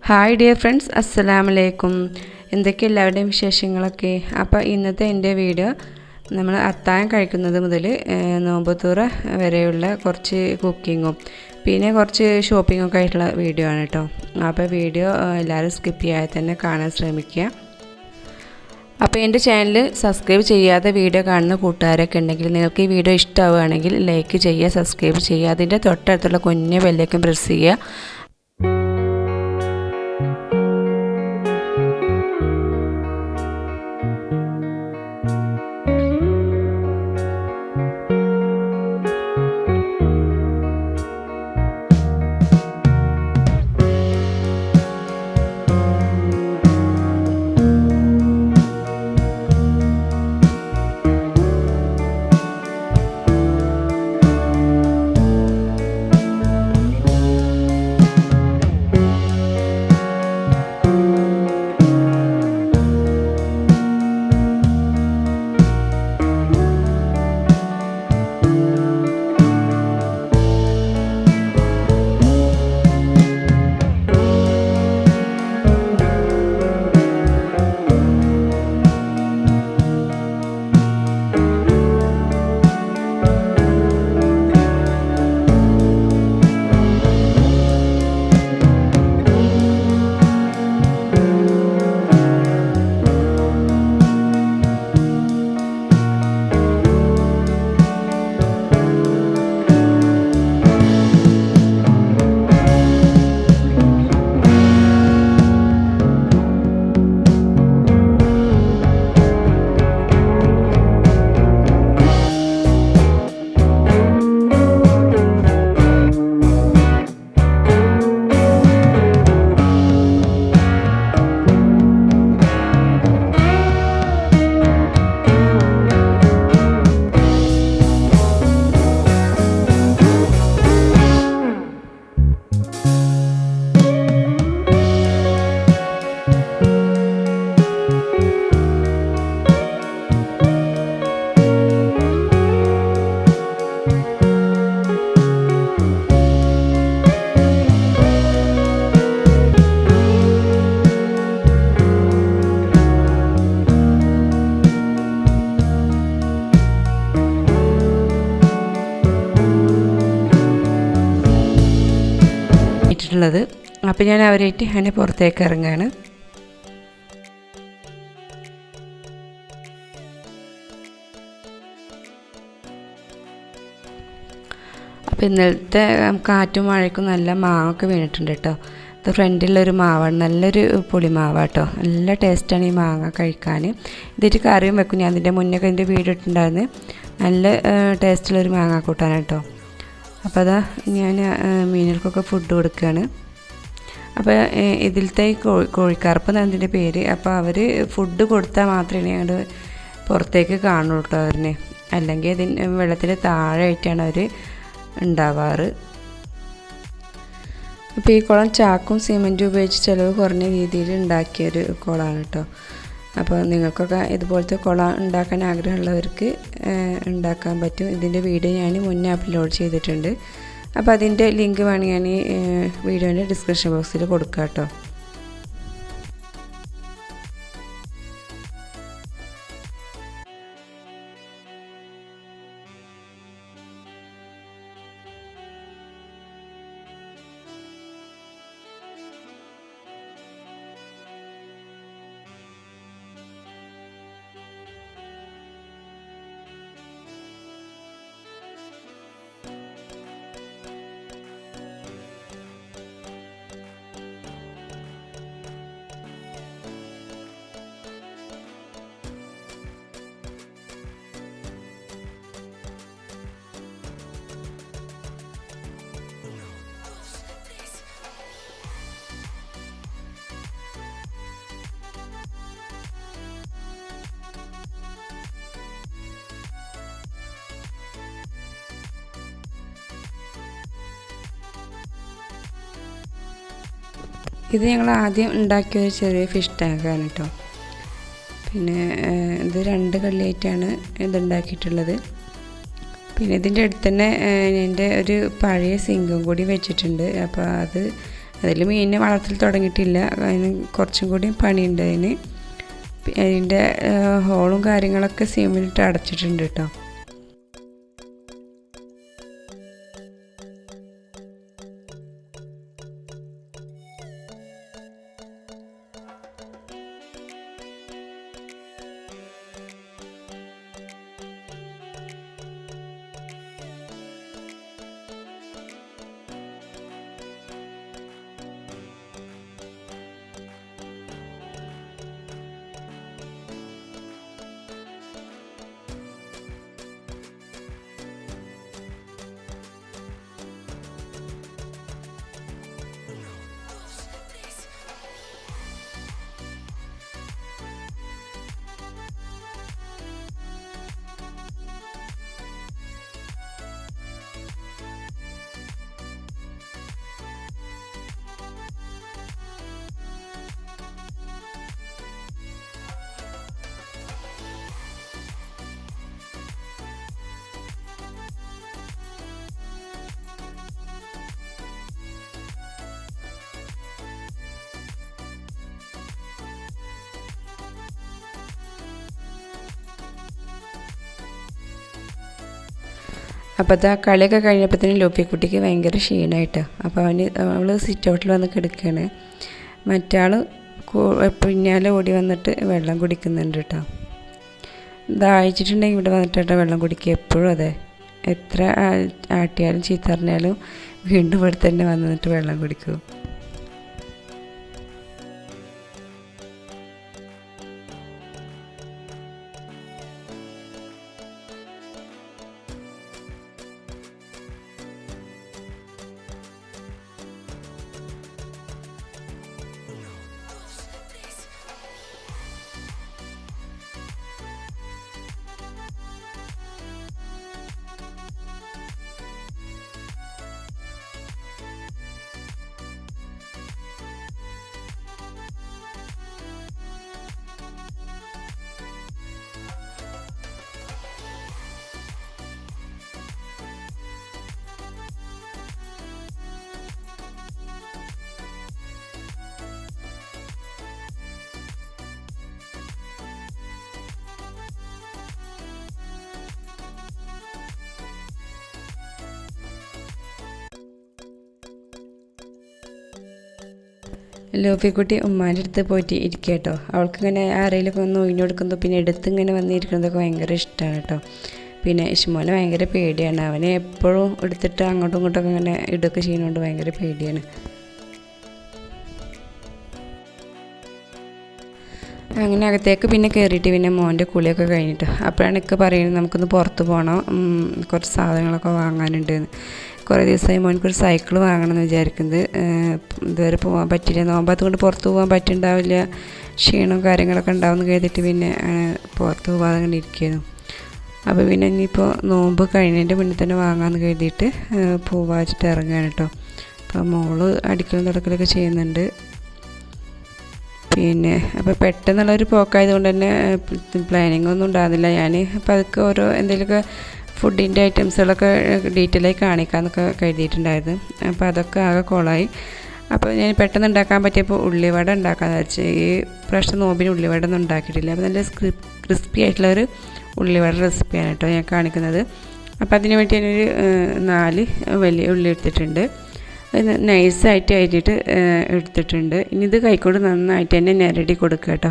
Hi dear friends, അസ്സലാമു അലൈക്കും. എന്തൊക്കെ എല്ലാവരുടെയും വിശേഷങ്ങളൊക്കെ. അപ്പോൾ ഇന്നത്തെ എൻ്റെ വീഡിയോ നമ്മൾ അത്താഴം കഴിക്കുന്നത് മുതൽ നോമ്പുതുറ വരെയുള്ള കുറച്ച് കുക്കിങ്ങും പിന്നെ കുറച്ച് ഷോപ്പിങ്ങൊക്കെ ആയിട്ടുള്ള വീഡിയോ ആണ് കേട്ടോ. അപ്പോൾ വീഡിയോ എല്ലാവരും സ്കിപ്പ് ചെയ്യാതെ തന്നെ കാണാൻ ശ്രമിക്കുക. അപ്പോൾ എൻ്റെ ചാനൽ സബ്സ്ക്രൈബ് ചെയ്യാതെ വീഡിയോ കാണുന്ന കൂട്ടുകാരൊക്കെ ഉണ്ടെങ്കിൽ നിങ്ങൾക്ക് ഈ വീഡിയോ ഇഷ്ടമാവുകയാണെങ്കിൽ ലൈക്ക് ചെയ്യുക, സബ്സ്ക്രൈബ് ചെയ്യുക, അതിൻ്റെ തൊട്ടടുത്തുള്ള കുഞ്ഞ് ബെല്ലേക്കും പ്രസ് ചെയ്യുക. ുള്ളത് അപ്പോൾ ഞാൻ അവരായിട്ട് അങ്ങനെ പുറത്തേക്ക് ഇറങ്ങുകയാണ്. അപ്പോൾ ഇന്നലത്തെ കാറ്റും മഴയ്ക്കും നല്ല മാവൊക്കെ വീണിട്ടുണ്ട് കേട്ടോ. ഇത് ഫ്രണ്ടിലൊരു മാവാണ്, നല്ലൊരു പുളിമാവാട്ടോ. നല്ല ടേസ്റ്റാണ് ഈ മാങ്ങ കഴിക്കാൻ. ഇതിട്ട് കറിയും വെക്കും. ഞാൻ അതിൻ്റെ മുന്നൊക്കെ എൻ്റെ വീഡിയോ ഇട്ടിട്ടുണ്ടായിരുന്നു. നല്ല ടേസ്റ്റുള്ളൊരു മാങ്ങ കൂട്ടാനാണ് കേട്ടോ. അപ്പോൾ അതാ ഞാൻ മീനുകൾക്കൊക്കെ ഫുഡ് കൊടുക്കുകയാണ്. അപ്പോൾ ഇതിലത്തെ കോഴിക്കറുപ്പ് എന്നാണ് അതിൻ്റെ പേര്. അപ്പോൾ അവർ ഫുഡ് കൊടുത്താൽ മാത്രമേ ഞങ്ങൾ പുറത്തേക്ക് കാണുള്ളൂ കേട്ടോ അവരിനെ. അല്ലെങ്കിൽ ഇതിന് വെള്ളത്തിൽ താഴെയായിട്ടാണ് അവർ ഉണ്ടാവാറ്. അപ്പോൾ ഈ കുളം ചാക്കും സിമെൻറ്റും ഉപയോഗിച്ച് ചിലവ് കുറഞ്ഞ രീതിയിൽ ഉണ്ടാക്കിയൊരു കുളമാണ് കേട്ടോ. അപ്പോൾ നിങ്ങൾക്കൊക്കെ ഇതുപോലത്തെ കുളം ഉണ്ടാക്കാൻ ആഗ്രഹമുള്ളവർക്ക് ഉണ്ടാക്കാൻ പറ്റും. ഇതിൻ്റെ വീഡിയോ ഞാൻ മുന്നേ അപ്ലോഡ് ചെയ്തിട്ടുണ്ട്. അപ്പോൾ അതിൻ്റെ ലിങ്ക് വേണമെങ്കിൽ ഞാൻ വീഡിയോൻ്റെ ഡിസ്ക്രിപ്ഷൻ ബോക്സിൽ കൊടുക്കാം കേട്ടോ. ഇത് ഞങ്ങൾ ആദ്യം ഉണ്ടാക്കിയൊരു ചെറിയ ഫിഷ് ടാങ്കാണ് കേട്ടോ. പിന്നെ ഇത് 2 കള്ളിയായിട്ടാണ് ഇതുണ്ടാക്കിയിട്ടുള്ളത്. പിന്നെ ഇതിൻ്റെ അടുത്ത് തന്നെ എൻ്റെ ഒരു പഴയ സിങ്കും കൂടി വെച്ചിട്ടുണ്ട്. അപ്പോൾ അത് അതിൽ മീനിനെ വളർത്തിൽ തുടങ്ങിയിട്ടില്ല. അതിന് കുറച്ചും കൂടി പണിയുണ്ട്. അതിൻ്റെ ഹോളും കാര്യങ്ങളൊക്കെ സിമെൻറ്റ് അടച്ചിട്ടുണ്ട് കേട്ടോ. അപ്പോൾ അത് ആ കളിയൊക്കെ കഴിഞ്ഞപ്പോഴത്തേനും ലോപ്പിക്കുട്ടിക്ക് ഭയങ്കര ക്ഷീണമായിട്ട്. അപ്പോൾ അവൾ സിറ്റ് ഔട്ടിൽ വന്ന് കിടക്കുകയാണ്. മറ്റാൾ പിന്നാലെ ഓടി വന്നിട്ട് വെള്ളം കുടിക്കുന്നുണ്ട് കേട്ടോ. ദാഹിച്ചിട്ടുണ്ടെങ്കിൽ ഇവിടെ വന്നിട്ട് വെള്ളം കുടിക്കുക. എപ്പോഴും അതെ, എത്ര ആട്ടിയാലും ചീത്ത പറഞ്ഞാലും വീണ്ടും ഇവിടെ തന്നെ വന്നിട്ട് വെള്ളം കുടിക്കും. ലോപ്പിക്കുട്ടി ഉമ്മാൻ്റെ അടുത്ത് പോയിട്ട് ഇരിക്കുക കേട്ടോ. അവൾക്കിങ്ങനെ ആരെങ്കിലുമൊക്കെ ഒന്ന് ഒഴിഞ്ഞു കൊടുക്കുന്നത് പിന്നെ ഇങ്ങനെ വന്നിരിക്കുന്നതൊക്കെ ഭയങ്കര ഇഷ്ടമാണ് കേട്ടോ. പിന്നെ ഇഷ്മോനെ ഭയങ്കര പേടിയാണ്. അവനെ എപ്പോഴും എടുത്തിട്ട് അങ്ങോട്ടും ഇങ്ങോട്ടൊക്കെ ഇങ്ങനെ ഇടൊക്കെ ചെയ്യുന്നതുകൊണ്ട് ഭയങ്കര പേടിയാണ്. അങ്ങനെ അകത്തേക്ക് പിന്നെ കയറിയിട്ട് പിന്നെ മോൻ്റെ കുളിയൊക്കെ കഴിഞ്ഞിട്ട് അപ്പോഴാണ് എനിക്ക് പറയുന്നത് നമുക്കൊന്ന് പുറത്ത് പോകണം, കുറച്ച് സാധനങ്ങളൊക്കെ വാങ്ങാനുണ്ട്. കുറേ ദിവസമായി മോനക്കൊരു സൈക്കിൾ വാങ്ങണമെന്ന് വിചാരിക്കുന്നത്. ഇതുവരെ പോകാൻ പറ്റില്ല, നോമ്പത്ത് കൊണ്ട് പുറത്ത് പോകാൻ പറ്റുന്നുണ്ടാവില്ല, ക്ഷീണവും കാര്യങ്ങളൊക്കെ ഉണ്ടാവുമെന്ന് കരുതിയിട്ട് പിന്നെ പുറത്ത് പോകാതെ അങ്ങനെ ഇരിക്കുന്നു. അപ്പോൾ പിന്നെ ഇനിയിപ്പോൾ നോമ്പ് കഴിഞ്ഞതിൻ്റെ മുന്നേ തന്നെ വാങ്ങാമെന്ന് കരുതിയിട്ട് പോവാച്ചിട്ട് ഇറങ്ങുകയാണ് കേട്ടോ. അപ്പോൾ മോള് അടിക്കലും തുടക്കലൊക്കെ ചെയ്യുന്നുണ്ട്. പിന്നെ അപ്പോൾ പെട്ടെന്നുള്ളൊരു പോക്കായത് കൊണ്ട് തന്നെ പ്ലാനിങ് ഒന്നും ഉണ്ടാകുന്നില്ല. ഞാൻ അപ്പോൾ അതൊക്കെ ഓരോ എന്തെങ്കിലുമൊക്കെ ഫുഡിൻ്റെ ഐറ്റംസുകളൊക്കെ ഡീറ്റെയിലായി കാണിക്കാമെന്നൊക്കെ കരുതിയിട്ടുണ്ടായിരുന്നു. അപ്പോൾ അതൊക്കെ ആകെ കോളായി. അപ്പോൾ ഞാൻ പെട്ടെന്ന് ഉണ്ടാക്കാൻ പറ്റിയപ്പോൾ ഉള്ളിവട ഉണ്ടാക്കാമെന്ന് വെച്ചാൽ ഈ പ്രാവശ്യം നോമ്പിന് ഉള്ളിവട ഒന്നും ഉണ്ടാക്കിയിട്ടില്ല. അപ്പോൾ നല്ല ക്രിസ്പി ആയിട്ടുള്ളൊരു ഉള്ളിവട റെസിപ്പിയാണ് കേട്ടോ ഞാൻ കാണിക്കുന്നത്. അപ്പോൾ അതിന് വേണ്ടി ഞാനൊരു 4 വലിയ ഉള്ളി എടുത്തിട്ടുണ്ട്. നൈസായിട്ട് അരിഞ്ഞിട്ട് എടുത്തിട്ടുണ്ട്. ഇനി ഇത് കൈക്കൊണ്ട് നന്നായിട്ട് തന്നെ ഞെരടി കൊടുക്കുക കേട്ടോ.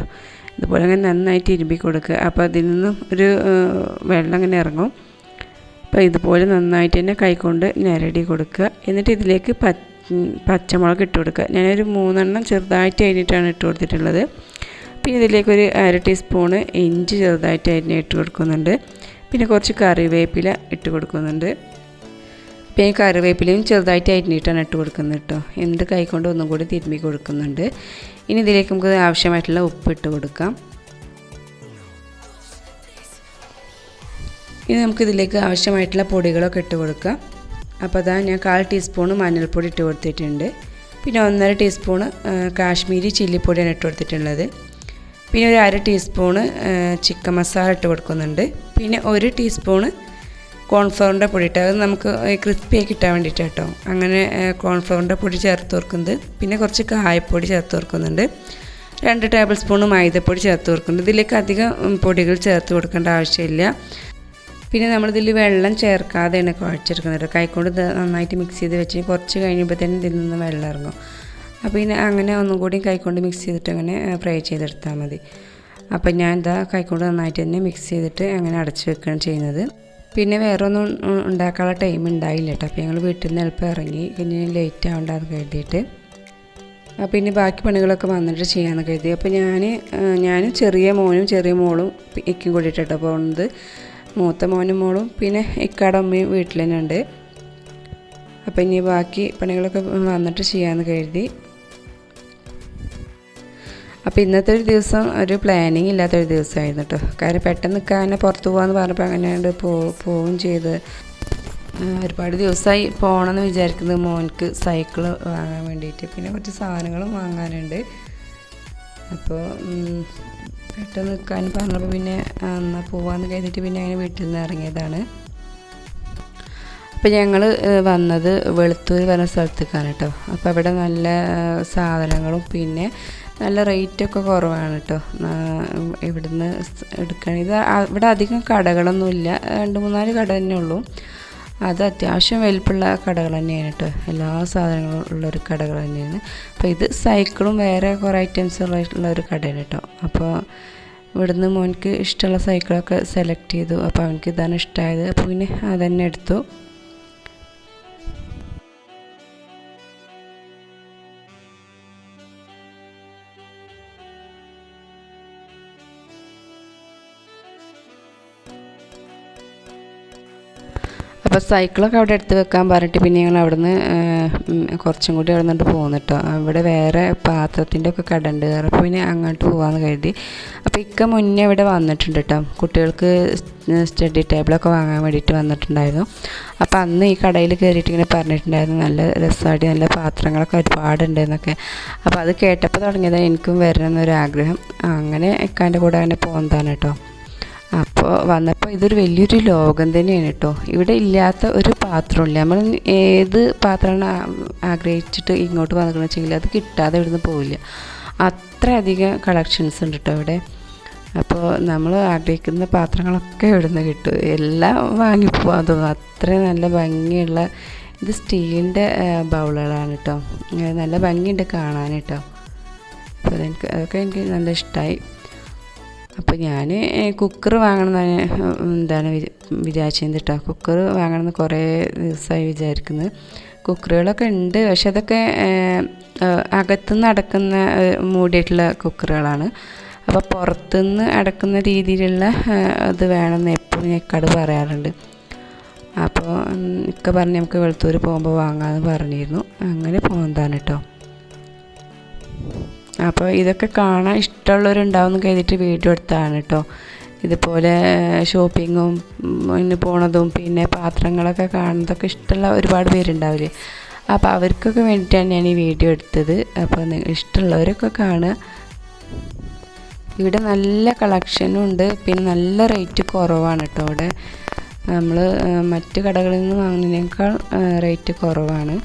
ഇതുപോലെ അങ്ങനെ നന്നായിട്ട് ഇരുമ്പി കൊടുക്കുക. അപ്പോൾ അതിൽ നിന്നും ഒരു വെള്ളം അങ്ങനെ ഇറങ്ങും. അപ്പോൾ ഇതുപോലെ നന്നായിട്ട് തന്നെ കൈകൊണ്ട് ഞെരടി കൊടുക്കുക. എന്നിട്ട് ഇതിലേക്ക് പച്ചമുളക് ഇട്ട് കൊടുക്കുക. ഞാനൊരു 3 എണ്ണം ചെറുതായിട്ട് അരിഞ്ഞിട്ടാണ് ഇട്ട് കൊടുത്തിട്ടുള്ളത്. പിന്നെ ഇതിലേക്കൊരു 1/2 ടീസ്പൂണ് ഇഞ്ചി ചെറുതായിട്ട് അരിഞ്ഞ് ഇട്ട് കൊടുക്കുന്നുണ്ട്. പിന്നെ കുറച്ച് കറിവേപ്പില ഇട്ട് കൊടുക്കുന്നുണ്ട്. പിന്നെ കറിവേപ്പിലയും ചെറുതായിട്ട് അരിഞ്ഞിട്ടാണ് ഇട്ട് കൊടുക്കുന്നത് കേട്ടോ. എന്നിട്ട് കൈകൊണ്ട് ഒന്നും കൂടി തിരുമ്മി കൊടുക്കുന്നുണ്ട്. ഇനി ഇതിലേക്ക് നമുക്ക് ആവശ്യമായിട്ടുള്ള ഉപ്പ് ഇട്ട് കൊടുക്കാം. ഇനി നമുക്കിതിലേക്ക് ആവശ്യമായിട്ടുള്ള പൊടികളൊക്കെ ഇട്ട് കൊടുക്കാം. അപ്പോൾ അതാ ഞാൻ 1/4 ടീസ്പൂണ് മഞ്ഞൾപ്പൊടി ഇട്ട് കൊടുത്തിട്ടുണ്ട്. പിന്നെ 1.5 ടീസ്പൂണ് കാശ്മീരി ചില്ലിപ്പൊടിയാണ് ഇട്ട് കൊടുത്തിട്ടുള്ളത്. പിന്നെ ഒരു 1/2 ടീസ്പൂണ് ചിക്കൻ മസാല ഇട്ട് കൊടുക്കുന്നുണ്ട്. പിന്നെ 1 ടീസ്പൂണ് കോൺഫ്ലവറിൻ്റെ പൊടി ഇട്ട് അത് നമുക്ക് ക്രിസ്പിയായി കിട്ടാൻ വേണ്ടിയിട്ട് കേട്ടോ. അങ്ങനെ കോൺഫ്ലവറിൻ്റെ പൊടി ചേർത്ത് കൊടുക്കുന്നത്. പിന്നെ കുറച്ച് കായപ്പൊടി ചേർത്ത് കൊടുക്കുന്നുണ്ട്. 2 ടേബിൾ സ്പൂൺ മൈദപ്പൊടി ചേർത്ത് കൊടുക്കുന്നുണ്ട്. ഇതിലേക്ക് അധികം പൊടികൾ ചേർത്ത് കൊടുക്കേണ്ട ആവശ്യമില്ല. പിന്നെ നമ്മളിതിൽ വെള്ളം ചേർക്കാതെയാണ് കുഴച്ചെടുക്കുന്നത്. കൈക്കൊണ്ട് നന്നായിട്ട് മിക്സ് ചെയ്ത് വെച്ച് കുറച്ച് കഴിയുമ്പോൾ തന്നെ ഇതിൽ നിന്ന് വെള്ളം ഇറങ്ങും. അപ്പോൾ പിന്നെ അങ്ങനെ ഒന്നും കൂടി കൈക്കൊണ്ട് മിക്സ് ചെയ്തിട്ട് അങ്ങനെ ഫ്രൈ ചെയ്തെടുത്താൽ മതി. അപ്പോൾ ഞാൻ ഇതാ കൈക്കൊണ്ട് നന്നായിട്ട് തന്നെ മിക്സ് ചെയ്തിട്ട് അങ്ങനെ അടച്ച് വെക്കുകയാണ് ചെയ്യുന്നത്. പിന്നെ വേറെ ഒന്നും ഉണ്ടാക്കാനുള്ള ടൈം ഉണ്ടായില്ല കേട്ടോ. അപ്പോൾ ഞങ്ങൾ വീട്ടിൽ നിന്ന് എളുപ്പം ഇറങ്ങി പിന്നെ ലേറ്റ് ആവണ്ടെന്ന് കരുതിയിട്ട്. അപ്പോൾ ഇനി ബാക്കി പണികളൊക്കെ വന്നിട്ട് ചെയ്യാമെന്ന് കരുതി. അപ്പോൾ ഞാനും ചെറിയ മോളും ഇക്കും കൂടിയിട്ടോ പോകുന്നത്. മൂത്ത മോനും മോളും പിന്നെ ഇക്കാടെ അമ്മയും വീട്ടിൽ തന്നെ ഉണ്ട്. അപ്പോൾ ഇനി ബാക്കി പണികളൊക്കെ വന്നിട്ട് ചെയ്യാമെന്ന് കരുതി. അപ്പോൾ ഇന്നത്തെ ഒരു ദിവസം ഒരു പ്ലാനിങ് ഇല്ലാത്തൊരു ദിവസമായിരുന്നു കേട്ടോ. കാര്യം പെട്ടെന്ന് നിൽക്കാൻ പുറത്ത് പോകാമെന്ന് പറഞ്ഞപ്പോൾ അങ്ങനെ പോവുകയും ചെയ്ത്. ഒരുപാട് ദിവസമായി പോകണമെന്ന് വിചാരിക്കുന്നത് മോനിക്ക് സൈക്കിൾ വാങ്ങാൻ വേണ്ടിയിട്ട്. പിന്നെ കുറച്ച് സാധനങ്ങളും വാങ്ങാനുണ്ട്. അപ്പോൾ പെട്ടെന്ന് നിൽക്കാൻ പറഞ്ഞപ്പോൾ പിന്നെ എന്നാൽ പോകാമെന്ന് കരുതിയിട്ട് പിന്നെ അങ്ങനെ വീട്ടിൽ നിന്ന് ഇറങ്ങിയതാണ്. അപ്പോൾ ഞങ്ങൾ വന്നത് വെളുത്തൂർ പറഞ്ഞ സ്ഥലത്തേക്കാണ് കേട്ടോ. അപ്പോൾ അവിടെ നല്ല സാധനങ്ങളും പിന്നെ നല്ല റേറ്റൊക്കെ കുറവാണ് കേട്ടോ. ഇവിടുന്ന് എടുക്കുകയാണെങ്കിൽ ഇവിടെ അധികം കടകളൊന്നുമില്ല. 2-3 കട തന്നെ ഉള്ളൂ. അത് അത്യാവശ്യം വലിപ്പമുള്ള കടകൾ തന്നെയാണ് കേട്ടോ. എല്ലാ സാധനങ്ങളും ഉള്ളൊരു കടകൾ തന്നെയാണ്. അപ്പോൾ ഇത് സൈക്കിളും വേറെ കുറേ ഐറ്റംസ് ഉള്ള ഒരു കടയാണ് കേട്ടോ. അപ്പോൾ ഇവിടുന്ന് മോനിക്ക് ഇഷ്ടമുള്ള സൈക്കിളൊക്കെ സെലക്ട് ചെയ്തു. അപ്പോൾ അവനക്ക് ഇതാണ് ഇഷ്ടമായത്. അപ്പോൾ പിന്നെ അതന്നെ എടുത്തു. അപ്പോൾ സൈക്കിളൊക്കെ അവിടെ എടുത്ത് വെക്കാൻ പറഞ്ഞിട്ട് പിന്നെ ഞങ്ങൾ അവിടുന്ന് കുറച്ചും കൂടി അവിടെ നിന്നിട്ട് പോകുന്നു കേട്ടോ. അവിടെ വേറെ പാത്രത്തിൻ്റെ ഒക്കെ കട ഉണ്ട്. അപ്പോൾ പിന്നെ അങ്ങോട്ട് പോകാമെന്ന് കരുതി. അപ്പോൾ ഇക്ക മുന്നേ ഇവിടെ വന്നിട്ടുണ്ട് കേട്ടോ. കുട്ടികൾക്ക് സ്റ്റഡി ടേബിളൊക്കെ വാങ്ങാൻ വേണ്ടിയിട്ട് വന്നിട്ടുണ്ടായിരുന്നു. അപ്പോൾ അന്ന് ഈ കടയിൽ കയറിയിട്ട് ഇങ്ങനെ പറഞ്ഞിട്ടുണ്ടായിരുന്നു നല്ല രസമായിട്ട് നല്ല പാത്രങ്ങളൊക്കെ ഒരുപാടുണ്ട് എന്നൊക്കെ. അപ്പോൾ അത് കേട്ടപ്പോൾ തുടങ്ങിയത് എനിക്കും വരണമെന്നൊരാഗ്രഹം. അങ്ങനെ ഇക്കാൻ്റെ കൂടെ അങ്ങനെ പോകുന്നതാണ് കേട്ടോ. അപ്പോൾ വന്നപ്പോൾ ഇതൊരു വലിയൊരു ലോകം തന്നെയാണ് കേട്ടോ. ഇവിടെ ഇല്ലാത്ത ഒരു പാത്രമില്ല. നമ്മൾ ഏത് പാത്രമാണ് ആഗ്രഹിച്ചിട്ട് ഇങ്ങോട്ട് വന്നിട്ടുണ്ടെന്ന് വെച്ചെങ്കിൽ അത് കിട്ടാതെ ഇവിടുന്ന് പോവില്ല. അത്രയധികം കളക്ഷൻസ് ഉണ്ട് കേട്ടോ ഇവിടെ. അപ്പോൾ നമ്മൾ ആഗ്രഹിക്കുന്ന പാത്രങ്ങളൊക്കെ ഇവിടുന്ന് കിട്ടും. എല്ലാം വാങ്ങിപ്പോകാൻ തോന്നും. അത്ര നല്ല ഭംഗിയുള്ള ഇത് സ്റ്റീലിൻ്റെ ബൗളുകളാണ് കേട്ടോ. നല്ല ഭംഗിയുണ്ട് കാണാൻ കേട്ടോ. അപ്പോൾ അതൊക്കെ എനിക്ക് നല്ല ഇഷ്ടമായി. അപ്പോൾ ഞാൻ കുക്കർ വാങ്ങണമെന്ന് വിചാരിച്ചത് കേട്ടോ. കുക്കർ വാങ്ങണമെന്ന് കുറേ ദിവസമായി വിചാരിക്കുന്നത്. കുക്കറുകളൊക്കെ ഉണ്ട്, പക്ഷെ അതൊക്കെ അകത്തുനിന്ന് അടക്കുന്ന മൂടിയിട്ടുള്ള കുക്കറുകളാണ്. അപ്പോൾ പുറത്തുനിന്ന് അടക്കുന്ന രീതിയിലുള്ള അത് വേണമെന്ന് എപ്പോഴും ഇക്കാട് പറയാറുണ്ട്. അപ്പോൾ ഇക്ക പറഞ്ഞ് നമുക്ക് വെളുത്തൂർ പോകുമ്പോൾ വാങ്ങാമെന്ന് പറഞ്ഞിരുന്നു. അങ്ങനെ പോകുന്നതാണ് കേട്ടോ. അപ്പോൾ ഇതൊക്കെ കാണാൻ ഇഷ്ടമുള്ളവരുണ്ടാവുമെന്ന് കരുതിയിട്ട് വീഡിയോ എടുത്തതാണ് കേട്ടോ. ഇതുപോലെ ഷോപ്പിങ്ങും ഇന്ന് പോണതും പിന്നെ പാത്രങ്ങളൊക്കെ കാണുന്നതൊക്കെ ഇഷ്ടമുള്ള ഒരുപാട് പേരുണ്ടാവില്ലേ. അപ്പോൾ അവർക്കൊക്കെ വേണ്ടിയിട്ടാണ് ഞാൻ ഈ വീഡിയോ എടുത്തത്. അപ്പോൾ ഇഷ്ടമുള്ളവരൊക്കെ കാണുക. ഇവിടെ നല്ല കളക്ഷനും ഉണ്ട്, പിന്നെ നല്ല റേറ്റ് കുറവാണ് കേട്ടോ. ഇവിടെ നമ്മൾ മറ്റ് കടകളിൽ നിന്ന് വാങ്ങുന്നതിനേക്കാൾ റേറ്റ് കുറവാണ്.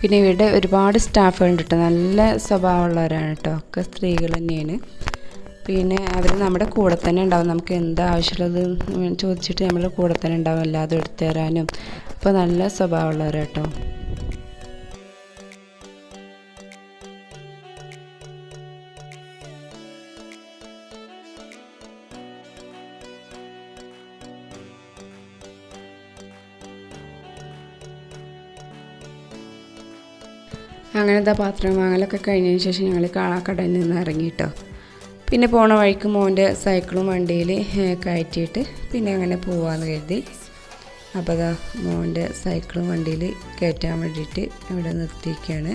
പിന്നെ ഇവിടെ ഒരുപാട് സ്റ്റാഫുകളുണ്ട് കേട്ടോ, നല്ല സ്വഭാവമുള്ളവരാണ് കേട്ടോ, ഒക്കെ സ്ത്രീകൾ തന്നെയാണ്. പിന്നെ അവർ നമ്മുടെ കൂടെ തന്നെ ഉണ്ടാവും, നമുക്ക് എന്താ ആവശ്യമുള്ളത് ചോദിച്ചിട്ട് നമ്മുടെ കൂടെ തന്നെ ഉണ്ടാവും, എല്ലാതും എടുത്തു തരാനും. അപ്പോൾ നല്ല സ്വഭാവമുള്ളവരാട്ടോ. അങ്ങനെ ഇതാ പാത്രം വാങ്ങലൊക്കെ കഴിഞ്ഞതിന് ശേഷം ഞങ്ങൾ കടയിൽ നിന്ന് ഇറങ്ങി കേട്ടോ. പിന്നെ പോണ വഴിക്ക് മോൻ്റെ സൈക്കിളും വണ്ടിയിൽ കയറ്റിയിട്ട് പിന്നെ അങ്ങനെ പോവാമെന്ന് കരുതി. അപ്പോൾ അതാ മോൻ്റെ സൈക്കിളും വണ്ടിയിൽ കയറ്റാൻ വേണ്ടിയിട്ട് ഇവിടെ നിർത്തിയിരിക്കുകയാണ്.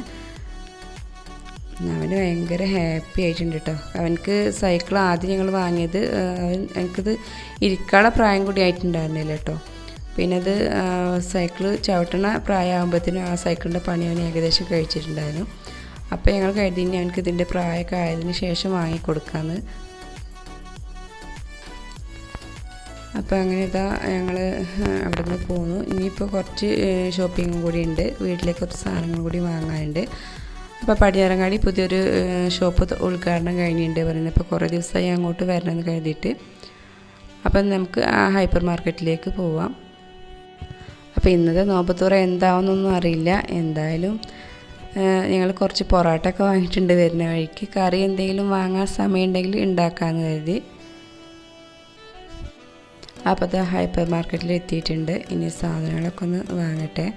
അവന് ഭയങ്കര ഹാപ്പി ആയിട്ടുണ്ട് കേട്ടോ. അവനക്ക് സൈക്കിൾ ആദ്യം ഞങ്ങൾ വാങ്ങിയത് എനിക്കത് ഇരിക്കാനുള്ള പ്രായം കൂടി ആയിട്ടുണ്ടായിരുന്നില്ല കേട്ടോ. പിന്നെ അത് സൈക്കിള് ചവിട്ടണ പ്രായമാകുമ്പോഴത്തേനും ആ സൈക്കിളിൻ്റെ പണി അവൻ ഏകദേശം കഴിച്ചിട്ടുണ്ടായിരുന്നു. അപ്പോൾ ഞങ്ങൾ കരുതി ഇനി അവനക്ക് ഇതിൻ്റെ പ്രായമൊക്കെ ആയതിന് ശേഷം വാങ്ങിക്കൊടുക്കാമെന്ന്. അപ്പോൾ അങ്ങനെ ഇതാ ഞങ്ങൾ അവിടെ നിന്ന് പോന്നു. ഇനിയിപ്പോൾ കുറച്ച് ഷോപ്പിങ്ങും കൂടി ഉണ്ട്, വീട്ടിലേക്ക് കുറച്ച് സാധനങ്ങൾ കൂടി വാങ്ങാനുണ്ട്. അപ്പോൾ പടിഞ്ഞാറങ്ങാടി പുതിയൊരു ഷോപ്പ് ഉദ്ഘാടനം കഴിഞ്ഞിട്ടുണ്ട് പറയുന്നത്. ഇപ്പോൾ കുറേ ദിവസമായി അങ്ങോട്ട് വരണമെന്ന് കരുതിയിട്ട്. അപ്പം നമുക്ക് ആ ഹൈപ്പർ മാർക്കറ്റിലേക്ക് പോവാം. അപ്പോൾ ഇന്നത്തെ നോമ്പത്തുറ എന്താവുന്നൊന്നും അറിയില്ല. എന്തായാലും ഞങ്ങൾ കുറച്ച് പൊറോട്ടയൊക്കെ വാങ്ങിയിട്ടുണ്ട് വരുന്ന വഴിക്ക്. കറി എന്തെങ്കിലും വാങ്ങാൻ സമയമുണ്ടെങ്കിൽ ഉണ്ടാക്കാമെന്ന് കരുതി. അപ്പോൾ അത് ഹൈപ്പർ മാർക്കറ്റിൽ എത്തിയിട്ടുണ്ട്. ഇനി സാധനങ്ങളൊക്കെ ഒന്ന് വാങ്ങട്ടെ.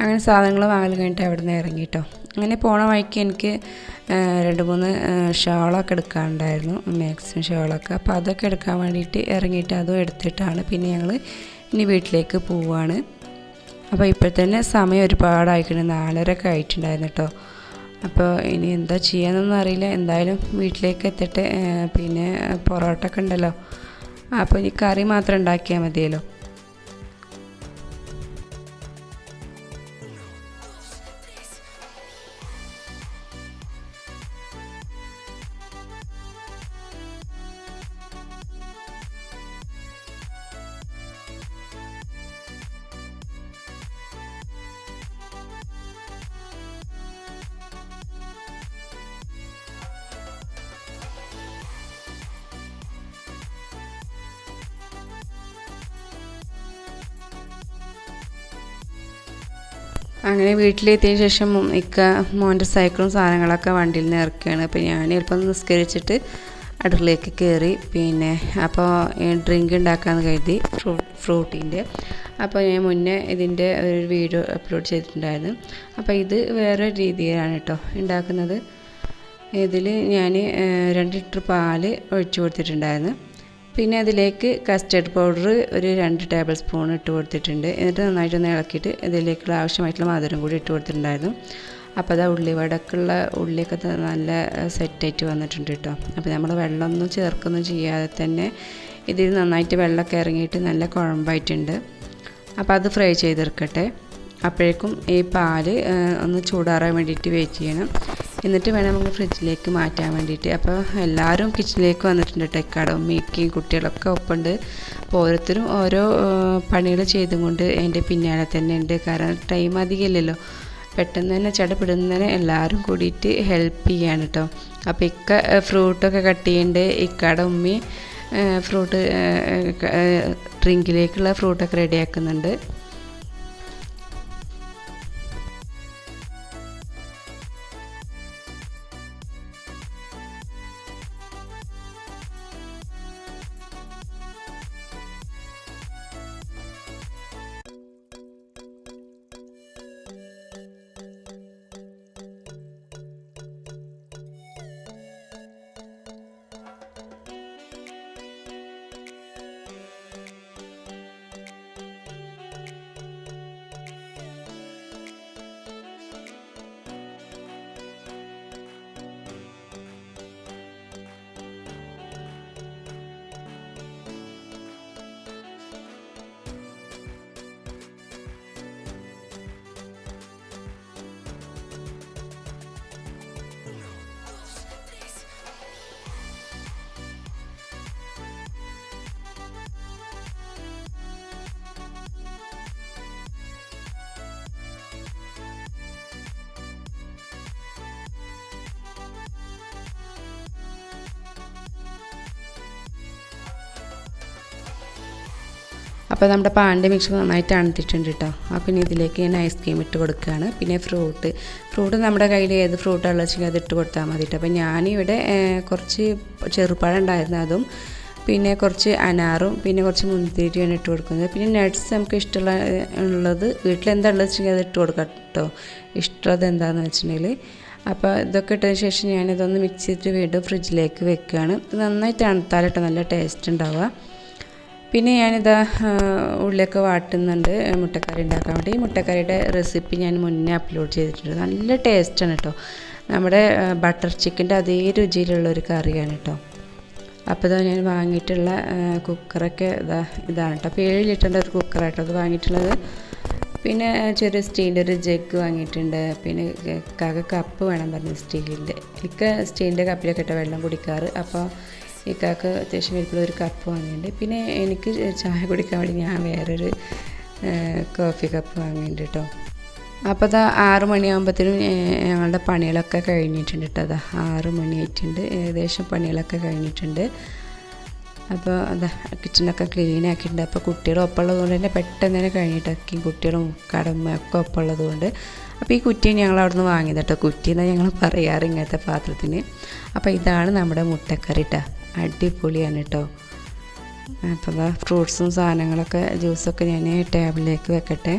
അങ്ങനെ സാധനങ്ങൾ വാങ്ങൽ കഴിഞ്ഞിട്ട് അവിടെ നിന്ന് ഇറങ്ങി കേട്ടോ. അങ്ങനെ പോണ വഴിക്ക് എനിക്ക് 2-3 ഷോളൊക്കെ എടുക്കാനുണ്ടായിരുന്നു, മാക്സിമം ഷോളൊക്കെ. അപ്പോൾ അതൊക്കെ എടുക്കാൻ വേണ്ടിയിട്ട് ഇറങ്ങിയിട്ട് അതും എടുത്തിട്ടാണ് പിന്നെ ഞങ്ങൾ ഇനി വീട്ടിലേക്ക് പോവുകയാണ്. അപ്പോൾ ഇപ്പോഴത്തന്നെ സമയം ഒരുപാടായിട്ടുണ്ട്, 4:30 ആയിട്ടുണ്ടായിരുന്നു കേട്ടോ. അപ്പോൾ ഇനി എന്താ ചെയ്യാനൊന്നും അറിയില്ല. എന്തായാലും വീട്ടിലേക്ക് എത്തട്ടെ. പിന്നെ പൊറോട്ട ഒക്കെ ഉണ്ടല്ലോ, അപ്പോൾ ഇനി കറി മാത്രം ഉണ്ടാക്കിയാൽ മതിയല്ലോ. അങ്ങനെ വീട്ടിലെത്തിയതിന് ശേഷം മോൻ്റെ സൈക്കിളും സാധനങ്ങളൊക്കെ വണ്ടിയിൽ നിന്ന് ഇറക്കുകയാണ്. അപ്പോൾ ഞാൻ എളുപ്പം നിസ്കരിച്ചിട്ട് അടുക്കളയിലേക്ക് കയറി. പിന്നെ അപ്പോൾ ഡ്രിങ്ക് ഉണ്ടാക്കാമെന്ന് കരുതി, ഫ്രൂട്ടിൻ്റെ. അപ്പോൾ ഞാൻ മുന്നേ ഇതിൻ്റെ ഒരു വീഡിയോ അപ്ലോഡ് ചെയ്തിട്ടുണ്ടായിരുന്നു. അപ്പോൾ ഇത് വേറെ രീതിയിലാണ് കേട്ടോ ഉണ്ടാക്കുന്നത്. ഇതിൽ ഞാൻ 2 ലിറ്റർ പാല് ഒഴിച്ചു കൊടുത്തിട്ടുണ്ടായിരുന്നു. പിന്നെ അതിലേക്ക് കസ്റ്റർഡ് പൗഡർ ഒരു 2 ടേബിൾ സ്പൂൺ ഇട്ട് കൊടുത്തിട്ടുണ്ട്. എന്നിട്ട് നന്നായിട്ടൊന്ന് ഇളക്കിയിട്ട് ഇതിലേക്കുള്ള ആവശ്യമായിട്ടുള്ള മധുരം കൂടി ഇട്ട് കൊടുത്തിട്ടുണ്ടായിരുന്നു. അപ്പോൾ അത് ഉള്ളിവടക്കുള്ള ഉള്ളിയൊക്കെ നല്ല സെറ്റായിട്ട് വന്നിട്ടുണ്ട് കേട്ടോ. അപ്പോൾ നമ്മൾ വെള്ളമൊന്നും ചേർക്കൊന്നും ചെയ്യാതെ തന്നെ ഇതിൽ നന്നായിട്ട് വെള്ളമൊക്കെ ഇറങ്ങിയിട്ട് നല്ല കുഴമ്പായിട്ടുണ്ട്. അപ്പോൾ അത് ഫ്രൈ ചെയ്തെടുക്കട്ടെ. അപ്പോഴേക്കും ഈ പാല് ഒന്ന് ചൂടാറാൻ വേണ്ടിയിട്ട് വെയിറ്റ് ചെയ്യണം. എന്നിട്ട് വേണം നമുക്ക് ഫ്രിഡ്ജിലേക്ക് മാറ്റാൻ വേണ്ടിയിട്ട്. അപ്പോൾ എല്ലാവരും കിച്ചണിലേക്ക് വന്നിട്ടുണ്ട് കേട്ടോ. ഇക്കാടും മിക്കയും കുട്ടികളൊക്കെ ഒപ്പമുണ്ട്. അപ്പോൾ ഓരോരുത്തരും ഓരോ പണികൾ ചെയ്തും കൊണ്ട് എൻ്റെ പിന്നാലെ തന്നെ ഉണ്ട്. കാരണം ടൈം അധികമില്ലല്ലോ, പെട്ടെന്ന് തന്നെ ചടപിടുന്നതിന് എല്ലാവരും കൂടിയിട്ട് ഹെൽപ്പ് ചെയ്യാണ് കേട്ടോ. അപ്പോൾ ഫ്രൂട്ടൊക്കെ കട്ട് ചെയ്യുന്നുണ്ട്. ഇക്കാടെ ഉമ്മി ഫ്രൂട്ട് ഡ്രിങ്കിലേക്കുള്ള ഫ്രൂട്ടൊക്കെ റെഡിയാക്കുന്നുണ്ട്. അപ്പോൾ നമ്മുടെ പാലിൻ്റെ മിക്സ് നന്നായിട്ട് തണുത്തിട്ടുണ്ട് കേട്ടോ. അപ്പോൾ ഇനി ഇതിലേക്ക് ഞാൻ ഐസ്ക്രീം ഇട്ട് കൊടുക്കുകയാണ്. പിന്നെ ഫ്രൂട്ട് നമ്മുടെ കയ്യിൽ ഏത് ഫ്രൂട്ടാണെന്ന് വെച്ചാൽ അത് ഇട്ട് കൊടുത്താൽ മതി കേട്ടോ. അപ്പോൾ ഞാനിവിടെ കുറച്ച് ചെറുപഴം ഉണ്ടായിരുന്നു, അതും പിന്നെ കുറച്ച് അനാറും പിന്നെ കുറച്ച് മുന്തിരിയാണ് ഇട്ട് കൊടുക്കുന്നത്. പിന്നെ നട്ട്സ് നമുക്ക് ഇഷ്ടമുള്ളത് വീട്ടിലെന്താണെന്ന് വെച്ചിട്ടുണ്ടെങ്കിൽ അത് ഇട്ട് കൊടുക്കാം കേട്ടോ, ഇഷ്ടമുള്ളത് എന്താണെന്ന് വെച്ചിട്ടുണ്ടെങ്കിൽ. അപ്പോൾ ഇതൊക്കെ ഇട്ടതിന് ശേഷം ഞാനിതൊന്ന് മിക്സ് ചെയ്തിട്ട് വീണ്ടും ഫ്രിഡ്ജിലേക്ക് വെക്കുകയാണ്. ഇത് നന്നായിട്ട് തണുത്താലിട്ടോ നല്ല ടേസ്റ്റ് ഉണ്ടാവുക. പിന്നെ ഞാനിതാ ഉള്ളിയൊക്കെ വാട്ടുന്നുണ്ട് മുട്ടക്കറി ഉണ്ടാക്കാൻ വേണ്ടി. ഈ മുട്ടക്കറിയുടെ റെസിപ്പി ഞാൻ മുന്നേ അപ്ലോഡ് ചെയ്തിട്ടുണ്ട്. നല്ല ടേസ്റ്റാണ് കേട്ടോ. നമ്മുടെ ബട്ടർ ചിക്കൻ്റെ അതേ രുചിയിലുള്ളൊരു കറിയാണ് കേട്ടോ. അപ്പോൾ ഇതാ ഞാൻ വാങ്ങിയിട്ടുള്ള കുക്കറൊക്കെ ഇതാണ് കേട്ടോ. അപ്പോൾ 7 ലിറ്ററിൻ്റെ ഒരു കുക്കറാട്ടോ അത് വാങ്ങിയിട്ടുള്ളത്. പിന്നെ ചെറിയ സ്റ്റീലിൻ്റെ ഒരു ജഗ് വാങ്ങിയിട്ടുണ്ട്. പിന്നെ കപ്പ് വേണം പറഞ്ഞു സ്റ്റീലിൻ്റെ. എനിക്ക് സ്റ്റീലിൻ്റെ കപ്പിലൊക്കെ ഇട്ട വെള്ളം കുടിക്കാറ്. അപ്പോൾ ഈ അത്യാവശ്യം വലിപ്പമുള്ള ഒരു കപ്പ് വാങ്ങിയിട്ടുണ്ട്. പിന്നെ എനിക്ക് ചായ കുടിക്കാൻ വേണ്ടി ഞാൻ വേറൊരു കോഫി കപ്പ് വാങ്ങിയിട്ടുണ്ട് കേട്ടോ. അപ്പോൾ അതാ 6 മണിയാകുമ്പോഴത്തേനും ഞങ്ങളുടെ പണികളൊക്കെ കഴിഞ്ഞിട്ടുണ്ട് കേട്ടോ. അതാ 6 മണിയായിട്ടുണ്ട്, ഏകദേശം പണികളൊക്കെ കഴിഞ്ഞിട്ടുണ്ട്. അപ്പോൾ അതാ കിച്ചണൊക്കെ ക്ലീൻ ആക്കിയിട്ടുണ്ട്. അപ്പോൾ കുട്ടികളും ഒപ്പമുള്ളത് കൊണ്ട് തന്നെ പെട്ടെന്ന് തന്നെ കഴിഞ്ഞിട്ടൊക്കെ കുട്ടികളും കടമയൊക്കെ ഒപ്പമുള്ളത് കൊണ്ട്. അപ്പോൾ ഈ കുറ്റി ഞങ്ങൾ അവിടെ നിന്ന് വാങ്ങിയത് കേട്ടോ. കുറ്റി എന്നാണ് ഞങ്ങൾ പറയാറ് ഇങ്ങനത്തെ പാത്രത്തിന്. അപ്പോൾ ഇതാണ് നമ്മുടെ മുട്ടക്കറി കേട്ടോ, അടിപൊളിയാണ് കേട്ടോ. അപ്പോൾ അതാ ഫ്രൂട്ട്സും സാധനങ്ങളൊക്കെ ജ്യൂസൊക്കെ ഞാൻ ടേബിളിലേക്ക് വെക്കട്ടെ.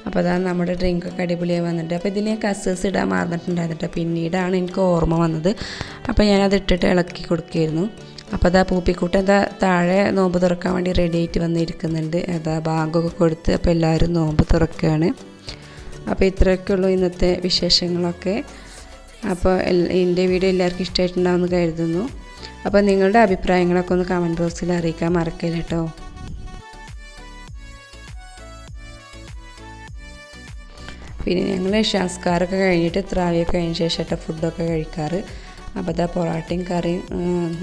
അപ്പോൾ അതാണ് നമ്മുടെ ഡ്രിങ്കൊക്കെ അടിപൊളിയായി വന്നിട്ട്. അപ്പോൾ ഇതിൽ ഞാൻ കസേഴ്സ് ഇടാൻ മറന്നിട്ടുണ്ടായിരുന്നു. പിന്നീടാണ് എനിക്ക് ഓർമ്മ വന്നത്. അപ്പോൾ ഞാനത് ഇട്ടിട്ട് ഇളക്കി കൊടുക്കുകയായിരുന്നു. അപ്പോൾ അതാ പൂപ്പിക്കൂട്ട് താഴെ നോമ്പ് തുറക്കാൻ വേണ്ടി റെഡി ആയിട്ട് വന്നിരിക്കുന്നുണ്ട്. ബാങ്കൊക്കെ കൊടുത്ത് അപ്പോൾ എല്ലാവരും നോമ്പ് തുറക്കുകയാണ്. അപ്പോൾ ഇത്രയൊക്കെ ഉള്ളൂ ഇന്നത്തെ വിശേഷങ്ങളൊക്കെ. അപ്പോൾ എൻ്റെ വീഡിയോ എല്ലാവർക്കും ഇഷ്ടമായിട്ടുണ്ടാവുമെന്ന് കരുതുന്നു. അപ്പോൾ നിങ്ങളുടെ അഭിപ്രായങ്ങളൊക്കെ ഒന്ന് കമൻറ്റ് ബോക്സിൽ അറിയിക്കാൻ മറക്കരുത് കേട്ടോ. പിന്നെ ഞങ്ങൾ സംസ്കാരമൊക്കെ കഴിഞ്ഞിട്ട് ത്രാവിയൊക്കെ കഴിഞ്ഞ ശേഷം ഫുഡൊക്കെ കഴിക്കാറ്. അപ്പോൾ അതാ പൊറാട്ടയും കറിയും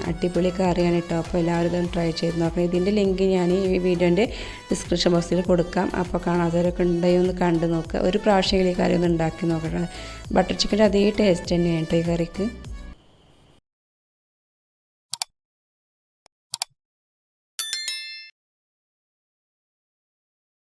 അടിപൊളി കറിയാണ് കേട്ടോ. അപ്പോൾ എല്ലാവരും ഇതൊന്ന് ട്രൈ ചെയ്ത് നോക്കണം. ഇതിൻ്റെ ലിങ്ക് ഞാൻ ഈ വീഡിയോൻ്റെ ഡിസ്ക്രിപ്ഷൻ ബോക്സിൽ കൊടുക്കാം. അപ്പോൾ കാണാത്തവരൊക്കെ ഉണ്ടെങ്കിൽ ഒന്ന് കണ്ടു നോക്കുക. ഒരു പ്രാവശ്യം ഈ കറി ഒന്ന് ഉണ്ടാക്കി നോക്കട്ടെ. ബട്ടർ ചിക്കൻ്റെ അതേ ടേസ്റ്റ് തന്നെയാണ് കേട്ടോ ഈ കറിക്ക്.